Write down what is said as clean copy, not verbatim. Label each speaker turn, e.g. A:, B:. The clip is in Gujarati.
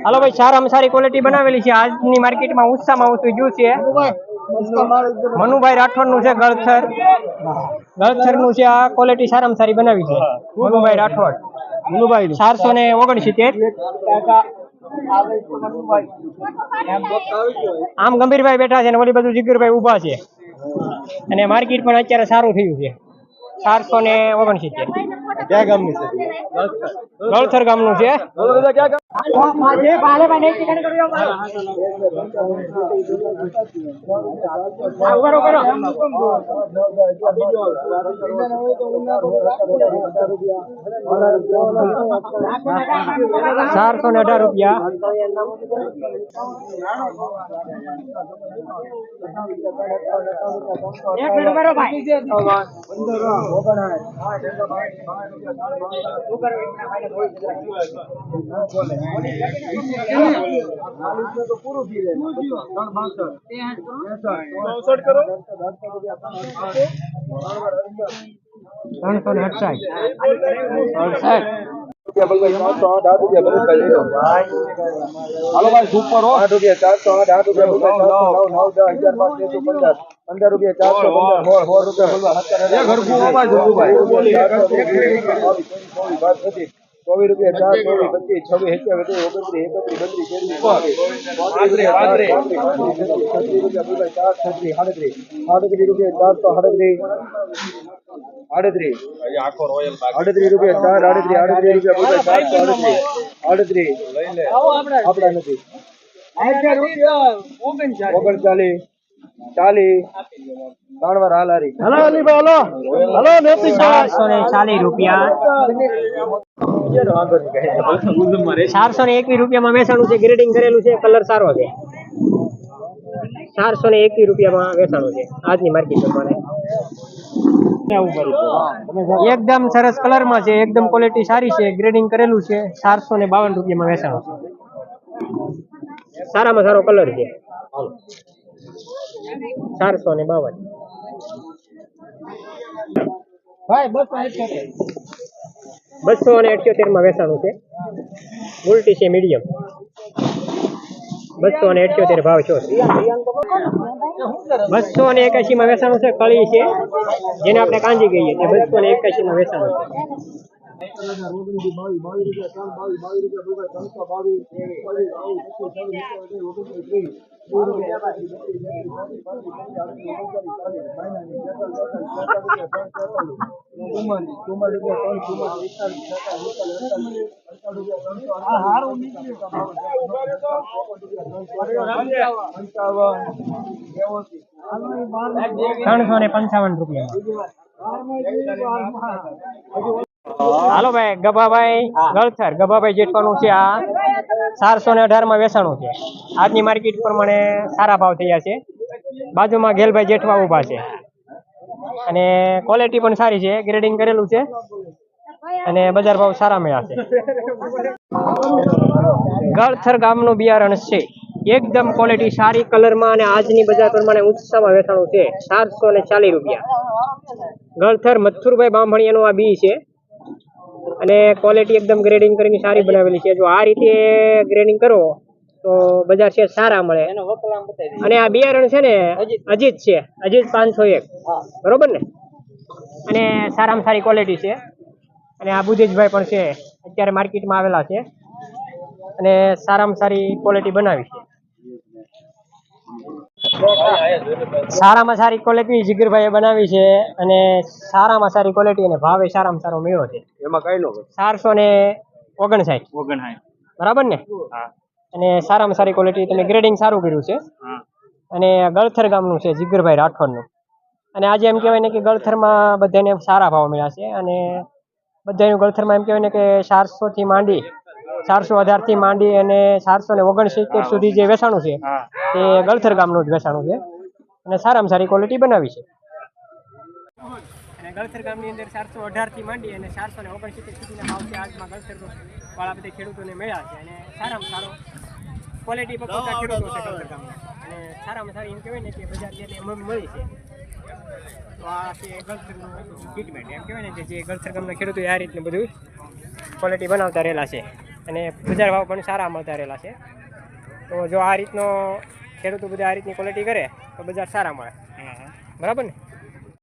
A: હાલો ભાઈ, સારામાં સારી ક્વોલિટી બનાવેલી છે આજની માર્કેટમાં ઊંચામાં ઊંચું જ્યુસ છે મનુભાઈ રાઠોડ નું છે ગળથર નું છે આ ક્વોલિટી સારામાં સારી બનાવી છે મનુભાઈ રાઠોડ 469 આમ ગંભીરભાઈ બેઠા છે ને ઓલી બધું જીગરભાઈ ઉભા છે અને માર્કેટ પણ અત્યારે સારું થયું છે 469 ક્યાં ગામની છે ગળથર ગામનું છે ₹418
B: હાલો ભાઈ સુપર હો 8 રૂપિયા 408 રૂપિયા 24 રૂપિયા 4
A: રૂપિયામાં વેચાણું છે ગ્રેડિંગ કરેલું છે કલર સારો છે 421 રૂપિયામાં વેચાણું છે આજની માર્કેટ પ્રમાણે એકદમ સરસ કલર માં છે એકદમ ક્વોલિટી સારી છે ગ્રેડિંગ કરેલું છે 452 રૂપિયામાં વેચાણું છે સારામાં સારો કલર છે 452 ભાઈ 278 માં વેચાણું છે ઉલટી છે મીડિયમ 278 ભાવ છો 281 માં વેચાણું છે કળી છે જેને આપણે કાંજી કહીએ છીએ 281 માં વેચાણું છે હાલો ભાઈ ગભાભાઈ ગળથર ગભાભાઈ જેઠવાનું છે આ 418 માં વેચાણું છે આજની માર્કેટ પ્રમાણે સારા ભાવ થયા છે બાજુમાં ગેલભાઈ જેઠવા ઉભા છે અને ક્વોલિટી પણ સારી છે ગ્રેડિંગ કરેલું છે અને બજાર ભાવ સારા મળ્યા છે ગળથર ગામનું બિયારણ છે એકદમ ક્વોલિટી સારી કલરમાં અને આજની બજાર પ્રમાણે ઊંચામાં વેચાણું છે 440 રૂપિયા ગળથર મથુરભાઈ બામણિયાનું આ બી છે અને ક્વોલિટી એકદમ ગ્રેડિંગ કરીને સારી બનાવેલી છે જો આ રીતે ગ્રેડિંગ કરો તો બજાર છે સારા મળે અને આ બિયારણ છે ને અજીત છે અજીત 501 બરોબર ને અને સારામાં સારી ક્વોલિટી છે અને આ બુદ્ધિશભાઈ પણ છે અત્યારે માર્કેટમાં આવેલા છે અને સારામાં સારી ક્વોલિટી બનાવી છે સારામાં સારી ક્વોલિટી જીગરભાઈએ બનાવી છે અને સારામાં સારી ક્વોલિટી અને ભાવે સારામાં સારો મેળો છે એમાં કઈ લો 400 ને 59
C: 59.
A: બરાબર ને
C: હા.
A: અને સારામાં સારી ક્વોલિટી તમે ગ્રેડિંગ સારું કર્યું છે
C: હા.
A: અને ગળથર ગામનું છે જીગરભાઈ રાઠોડનું અને આજે એમ કહેવાય ને કે ગળથરમાં બધાને સારા ભાવ મળ્યા છે અને બધાનું ગળથરમાં એમ કહેવાય ને કે 400 થી માંડી 418 થી માંડી અને 469 સુધી જે વેચાણું છે
C: હા.
A: તે ગળથર ગામનું જ વેચાણું છે અને સારામાં સારી ક્વોલિટી બનાવી છે અને ગળથર ગામની અંદર 418 થી માંડી અને 469 સુધીના ભાવ છે આજમાં ગળથર વાળા બધા ખેડૂતોને મળ્યા છે અને સારામાં સારો ક્વોલિટી પકવતા ખેડૂતો છે ગળથર ગામના અને સારામાં સારી એમ કહેવાય ને કે બજાર જેને મળી છે તો આ છે ગળથરનું ટ્રીટમેન્ટ એમ કહેવાય ને કે જે ગળથર ગામના ખેડૂતો આ રીતનું બધું ક્વોલિટી બનાવતા રહેલા છે અને બજાર ભાવ પણ સારા મળતા રહેલા છે તો જો આ રીતનો ખેડૂતો બધા આ રીતની ક્વોલિટી કરે તો બજાર સારા મળે બરાબર ને